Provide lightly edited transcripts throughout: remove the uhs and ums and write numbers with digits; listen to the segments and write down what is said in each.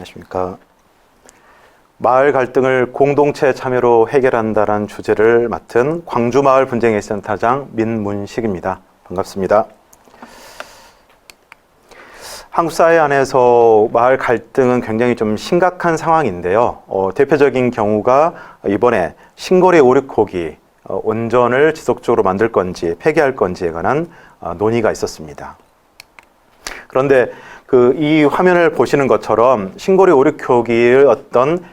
안녕하십니까. 마을 갈등을 공동체 참여로 해결한다는 주제를 맡은 광주마을 분쟁예센터장 민문식입니다. 반갑습니다. 한국 사회 안에서 마을 갈등은 굉장히 좀 심각한 상황인데요. 대표적인 경우가 이번에 신고리 오륙호기 온전을 지속적으로 만들 건지 폐기할 건지에 관한 논의가 있었습니다. 그런데 이 화면을 보시는 것처럼 신고리 오륙호기의 어떤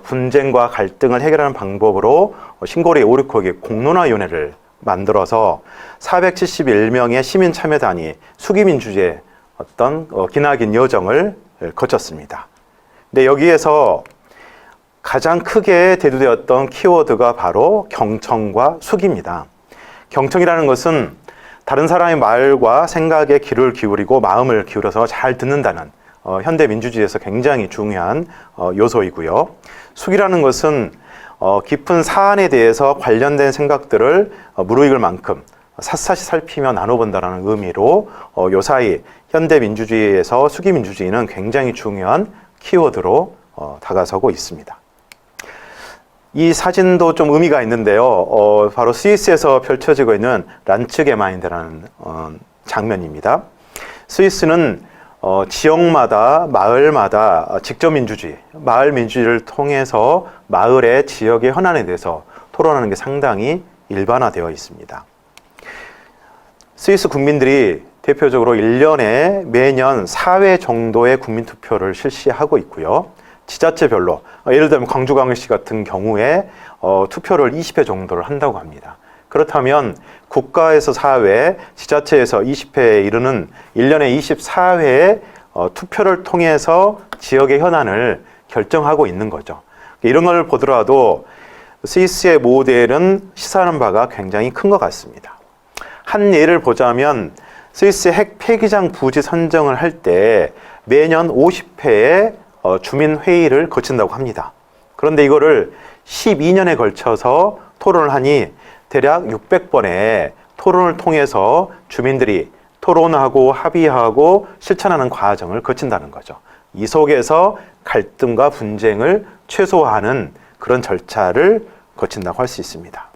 분쟁과 갈등을 해결하는 방법으로 신고리 오륙호기 공론화위원회를 만들어서 471명의 시민참여단이 수기민주주의의 어떤 기나긴 여정을 거쳤습니다. 근데 여기에서 가장 크게 대두되었던 키워드가 바로 경청과 수기입니다. 경청이라는 것은 다른 사람의 말과 생각에 귀를 기울이고 마음을 기울여서 잘 듣는다는 현대 민주주의에서 굉장히 중요한 요소이고요. 수기라는 것은 깊은 사안에 대해서 관련된 생각들을 무르익을 만큼 샅샅이 살피며 나눠본다는 의미로 요사이 현대 민주주의에서 수기 민주주의는 굉장히 중요한 키워드로 다가서고 있습니다. 이 사진도 좀 의미가 있는데요. 바로 스위스에서 펼쳐지고 있는 란츠게마인드라는 장면입니다. 스위스는 지역마다 마을마다 직접 민주주의, 마을 민주주의를 통해서 마을의 지역의 현안에 대해서 토론하는 게 상당히 일반화되어 있습니다. 스위스 국민들이 대표적으로 1년에 매년 4회 정도의 국민투표를 실시하고 있고요. 지자체별로 예를 들면 광주광역시 같은 경우에 투표를 20회 정도를 한다고 합니다. 그렇다면 국가에서 4회, 지자체에서 20회에 이르는 1년에 24회의 투표를 통해서 지역의 현안을 결정하고 있는 거죠. 이런 걸 보더라도 스위스의 모델은 시사하는 바가 굉장히 큰 것 같습니다. 한 예를 보자면 스위스의 핵 폐기장 부지 선정을 할 때 매년 50회의 주민회의를 거친다고 합니다. 그런데 이거를 12년에 걸쳐서 토론을 하니 대략 600번의 토론을 통해서 주민들이 토론하고 합의하고 실천하는 과정을 거친다는 거죠. 이 속에서 갈등과 분쟁을 최소화하는 그런 절차를 거친다고 할 수 있습니다.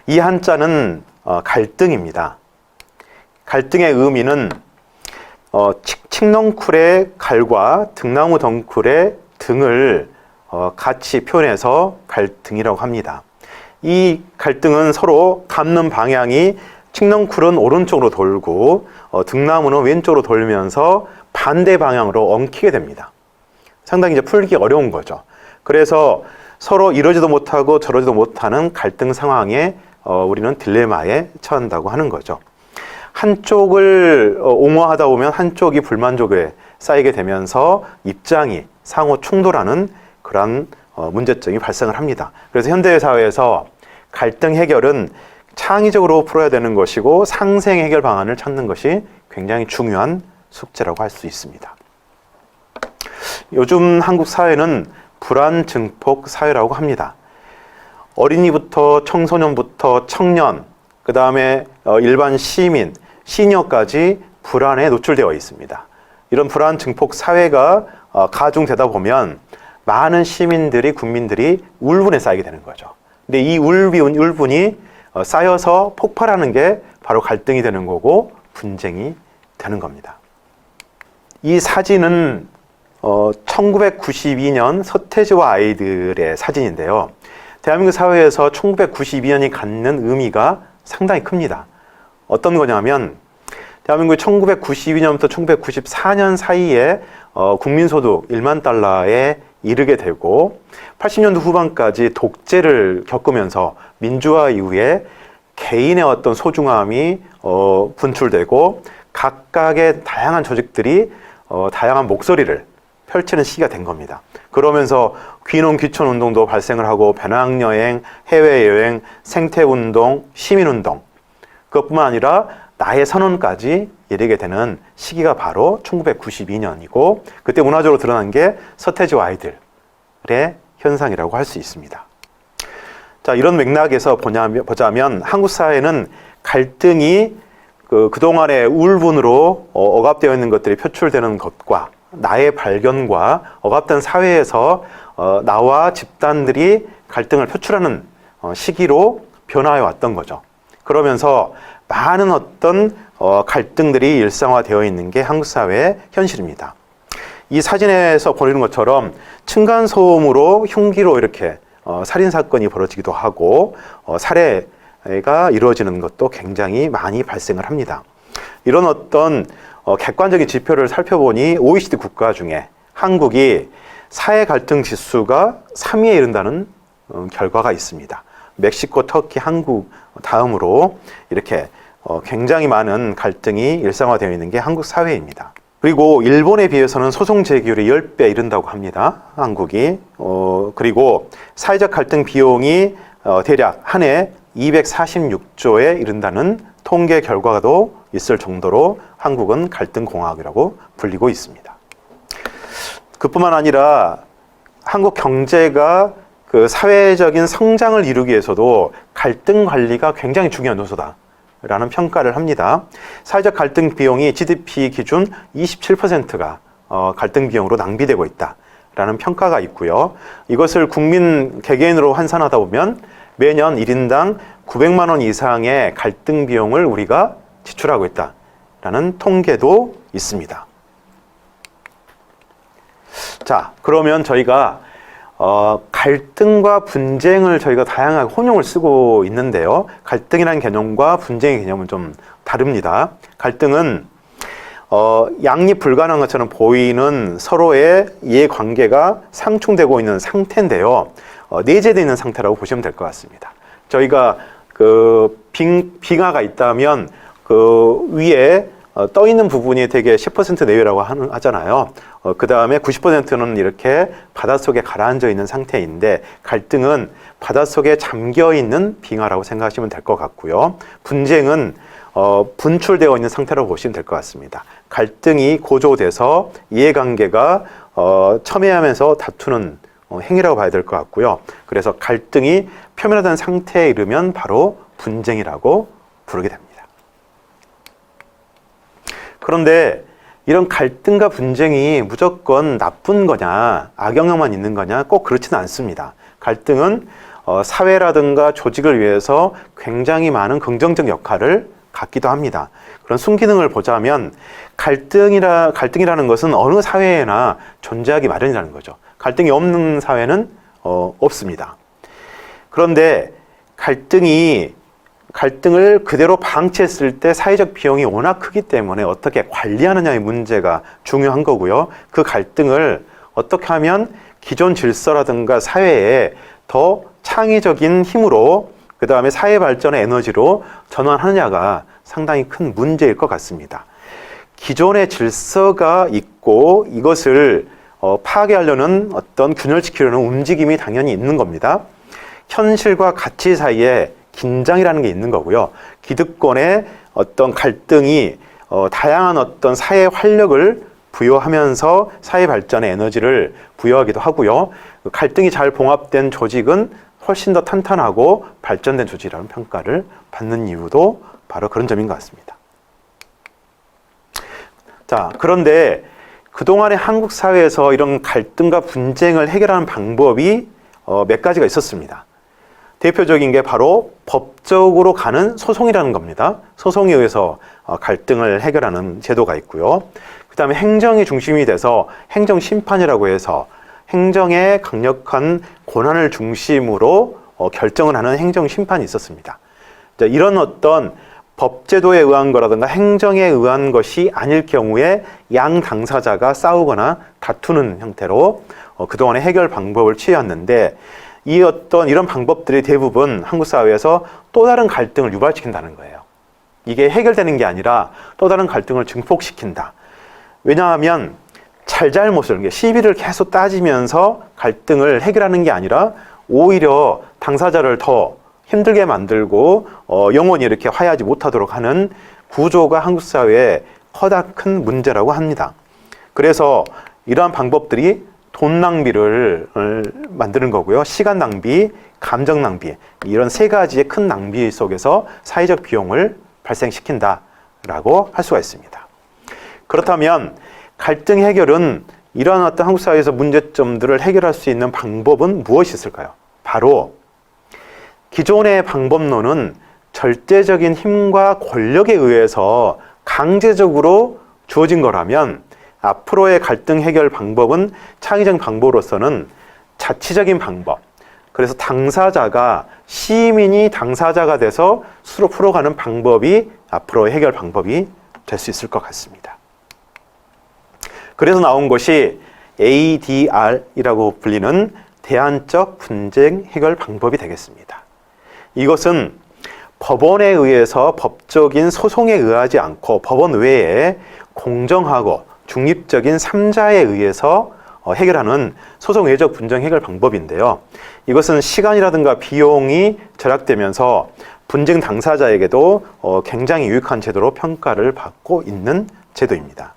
이 한자는 갈등입니다. 갈등의 의미는 칡넝쿨의 갈과 등나무 덩쿨의 등을 같이 표현해서 갈등이라고 합니다. 이 갈등은 서로 감는 방향이 칡넝쿨은 오른쪽으로 돌고 등나무는 왼쪽으로 돌면서 반대 방향으로 엉키게 됩니다. 상당히 이제 풀기 어려운 거죠. 그래서 서로 이러지도 못하고 저러지도 못하는 갈등 상황에 우리는 딜레마에 처한다고 하는 거죠. 한쪽을 옹호하다 보면 한쪽이 불만족에 쌓이게 되면서 입장이 상호 충돌하는 그런 문제점이 발생을 합니다. 그래서 현대 사회에서 갈등 해결은 창의적으로 풀어야 되는 것이고 상생 해결 방안을 찾는 것이 굉장히 중요한 숙제라고 할 수 있습니다. 요즘 한국 사회는 불안 증폭 사회라고 합니다. 어린이부터 청소년부터 청년, 그 다음에 일반 시민, 시니어까지 불안에 노출되어 있습니다. 이런 불안 증폭 사회가 가중되다 보면 많은 시민들이, 국민들이 울분에 쌓이게 되는 거죠. 근데 이 울분이 쌓여서 폭발하는 게 바로 갈등이 되는 거고 분쟁이 되는 겁니다. 이 사진은 1992년 서태지와 아이들의 사진인데요. 대한민국 사회에서 1992년이 갖는 의미가 상당히 큽니다. 어떤 거냐면 대한민국이 1992년부터 1994년 사이에 국민소득 1만 달러에 이르게 되고 80년도 후반까지 독재를 겪으면서 민주화 이후에 개인의 어떤 소중함이 분출되고 각각의 다양한 조직들이 다양한 목소리를 펼치는 시기가 된 겁니다. 그러면서 귀농 귀촌 운동도 발생을 하고 배낭여행, 해외여행, 생태운동, 시민운동 그것뿐만 아니라 나의 선언까지 이르게 되는 시기가 바로 1992년이고 그때 문화적으로 드러난 게 서태지와 아이들의 현상이라고 할 수 있습니다. 자, 이런 맥락에서 보자면 한국 사회는 갈등이 그동안의 울분으로 억압되어 있는 것들이 표출되는 것과 나의 발견과 억압된 사회에서 나와 집단들이 갈등을 표출하는 시기로 변화해 왔던 거죠. 그러면서 많은 어떤 갈등들이 일상화되어 있는 게 한국 사회의 현실입니다. 이 사진에서 보이는 것처럼 층간소음으로 흉기로 이렇게 살인사건이 벌어지기도 하고 살해가 이루어지는 것도 굉장히 많이 발생을 합니다. 이런 어떤 객관적인 지표를 살펴보니 OECD 국가 중에 한국이 사회 갈등 지수가 3위에 이른다는 결과가 있습니다. 멕시코, 터키, 한국 다음으로 이렇게 굉장히 많은 갈등이 일상화되어 있는 게 한국 사회입니다. 그리고 일본에 비해서는 소송 제기율이 10배 이른다고 합니다. 한국이. 그리고 사회적 갈등 비용이 대략 한 해 246조에 이른다는 통계 결과도 있을 정도로 한국은 갈등공화국이라고 불리고 있습니다. 그뿐만 아니라 한국 경제가 그 사회적인 성장을 이루기 위해서도 갈등 관리가 굉장히 중요한 요소다라는 평가를 합니다. 사회적 갈등 비용이 GDP 기준 27%가 갈등 비용으로 낭비되고 있다라는 평가가 있고요. 이것을 국민 개개인으로 환산하다 보면 매년 1인당 900만 원 이상의 갈등 비용을 우리가 지출하고 있다라는 통계도 있습니다. 자, 그러면 저희가 갈등과 분쟁을 저희가 다양하게 혼용을 쓰고 있는데요. 갈등이라는 개념과 분쟁의 개념은 좀 다릅니다. 갈등은 양립 불가능한 것처럼 보이는 서로의 이해관계가 상충되고 있는 상태인데요. 내재되어 있는 상태라고 보시면 될 것 같습니다. 저희가 그 빙하가 있다면 그 위에 떠 있는 부분이 되게 10% 내외라고 하잖아요. 그 다음에 90%는 이렇게 바닷속에 가라앉아 있는 상태인데 갈등은 바닷속에 잠겨 있는 빙하라고 생각하시면 될 것 같고요. 분쟁은 분출되어 있는 상태라고 보시면 될 것 같습니다. 갈등이 고조돼서 이해관계가 첨예하면서 다투는 행위라고 봐야 될 것 같고요. 그래서 갈등이 표면화된 상태에 이르면 바로 분쟁이라고 부르게 됩니다. 그런데 이런 갈등과 분쟁이 무조건 나쁜 거냐, 악영향만 있는 거냐, 꼭 그렇지는 않습니다. 갈등은 사회라든가 조직을 위해서 굉장히 많은 긍정적 역할을 갖기도 합니다. 그런 순기능을 보자면 갈등이라는 것은 어느 사회에나 존재하기 마련이라는 거죠. 갈등이 없는 사회는 없습니다. 그런데 갈등을 그대로 방치했을 때 사회적 비용이 워낙 크기 때문에 어떻게 관리하느냐의 문제가 중요한 거고요. 그 갈등을 어떻게 하면 기존 질서라든가 사회에 더 창의적인 힘으로 그 다음에 사회 발전의 에너지로 전환하느냐가 상당히 큰 문제일 것 같습니다. 기존의 질서가 있고 이것을 파괴하려는 어떤 균열시키려는 움직임이 당연히 있는 겁니다. 현실과 가치 사이에 긴장이라는 게 있는 거고요. 기득권의 어떤 갈등이 다양한 어떤 사회 활력을 부여하면서 사회 발전의 에너지를 부여하기도 하고요. 갈등이 잘 봉합된 조직은 훨씬 더 탄탄하고 발전된 조직이라는 평가를 받는 이유도 바로 그런 점인 것 같습니다. 자, 그런데 그동안의 한국 사회에서 이런 갈등과 분쟁을 해결하는 방법이 몇 가지가 있었습니다. 대표적인 게 바로 법적으로 가는 소송이라는 겁니다. 소송에 의해서 갈등을 해결하는 제도가 있고요. 그 다음에 행정이 중심이 돼서 행정심판이라고 해서 행정의 강력한 권한을 중심으로 결정을 하는 행정심판이 있었습니다. 이런 어떤 법제도에 의한 거라든가 행정에 의한 것이 아닐 경우에 양 당사자가 싸우거나 다투는 형태로 그동안의 해결 방법을 취해왔는데 이런 방법들이 대부분 한국 사회에서 또 다른 갈등을 유발시킨다는 거예요. 이게 해결되는 게 아니라 또 다른 갈등을 증폭시킨다. 왜냐하면 잘못을, 시비를 계속 따지면서 갈등을 해결하는 게 아니라 오히려 당사자를 더 힘들게 만들고 영원히 이렇게 화해하지 못하도록 하는 구조가 한국 사회의 커다 큰 문제라고 합니다. 그래서 이러한 방법들이 돈 낭비를 만드는 거고요. 시간 낭비, 감정 낭비, 이런 세 가지의 큰 낭비 속에서 사회적 비용을 발생시킨다라고 할 수가 있습니다. 그렇다면 갈등 해결은 이러한 어떤 한국 사회에서 문제점들을 해결할 수 있는 방법은 무엇이 있을까요? 바로 기존의 방법론은 절대적인 힘과 권력에 의해서 강제적으로 주어진 거라면 앞으로의 갈등 해결 방법은 창의적인 방법으로서는 자치적인 방법, 그래서 당사자가, 시민이 당사자가 돼서 서로 풀어가는 방법이 앞으로의 해결 방법이 될 수 있을 것 같습니다. 그래서 나온 것이 ADR이라고 불리는 대안적 분쟁 해결 방법이 되겠습니다. 이것은 법원에 의해서 법적인 소송에 의하지 않고 법원 외에 공정하고 중립적인 3자에 의해서 해결하는 소송 외적 분쟁 해결 방법인데요. 이것은 시간이라든가 비용이 절약되면서 분쟁 당사자에게도 굉장히 유익한 제도로 평가를 받고 있는 제도입니다.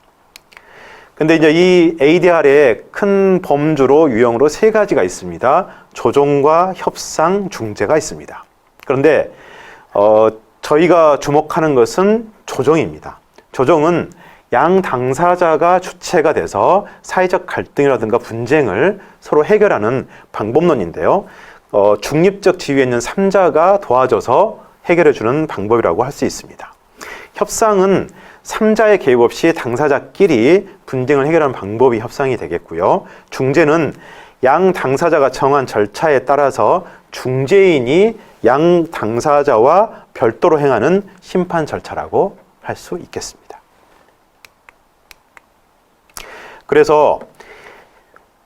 근데 이제 이 ADR의 큰 범주로 유형으로 세 가지가 있습니다. 조정과 협상, 중재가 있습니다. 그런데 저희가 주목하는 것은 조정입니다. 조정은 양 당사자가 주체가 돼서 사회적 갈등이라든가 분쟁을 서로 해결하는 방법론인데요. 중립적 지위에 있는 3자가 도와줘서 해결해주는 방법이라고 할 수 있습니다. 협상은 3자의 개입 없이 당사자끼리 분쟁을 해결하는 방법이 협상이 되겠고요. 중재는 양 당사자가 정한 절차에 따라서 중재인이 양 당사자와 별도로 행하는 심판 절차라고 할 수 있겠습니다. 그래서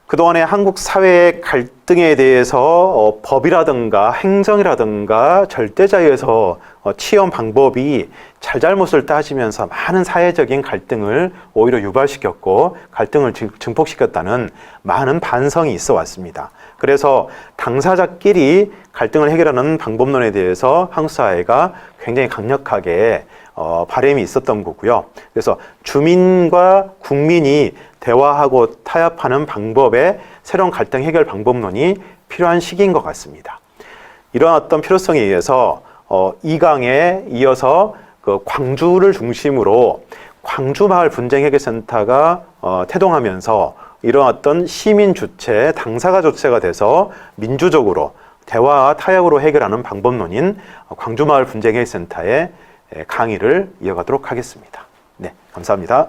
그동안의 한국 사회의 갈등에 대해서 법이라든가 행정이라든가 절대자유에서 취해온 방법이 잘잘못을 따지면서 많은 사회적인 갈등을 오히려 유발시켰고 갈등을 증폭시켰다는 많은 반성이 있어 왔습니다. 그래서 당사자끼리 갈등을 해결하는 방법론에 대해서 한국 사회가 굉장히 강력하게 바람이 있었던 거고요. 그래서 주민과 국민이 대화하고 타협하는 방법의 새로운 갈등 해결 방법론이 필요한 시기인 것 같습니다. 이러한 어떤 필요성에 의해서 2강에 이어서 그 광주를 중심으로 광주마을 분쟁해결센터가 태동하면서 이러한 어떤 시민 주체, 당사가 주체가 돼서 민주적으로 대화와 타협으로 해결하는 방법론인 광주마을 분쟁해결센터의 강의를 이어가도록 하겠습니다. 네, 감사합니다.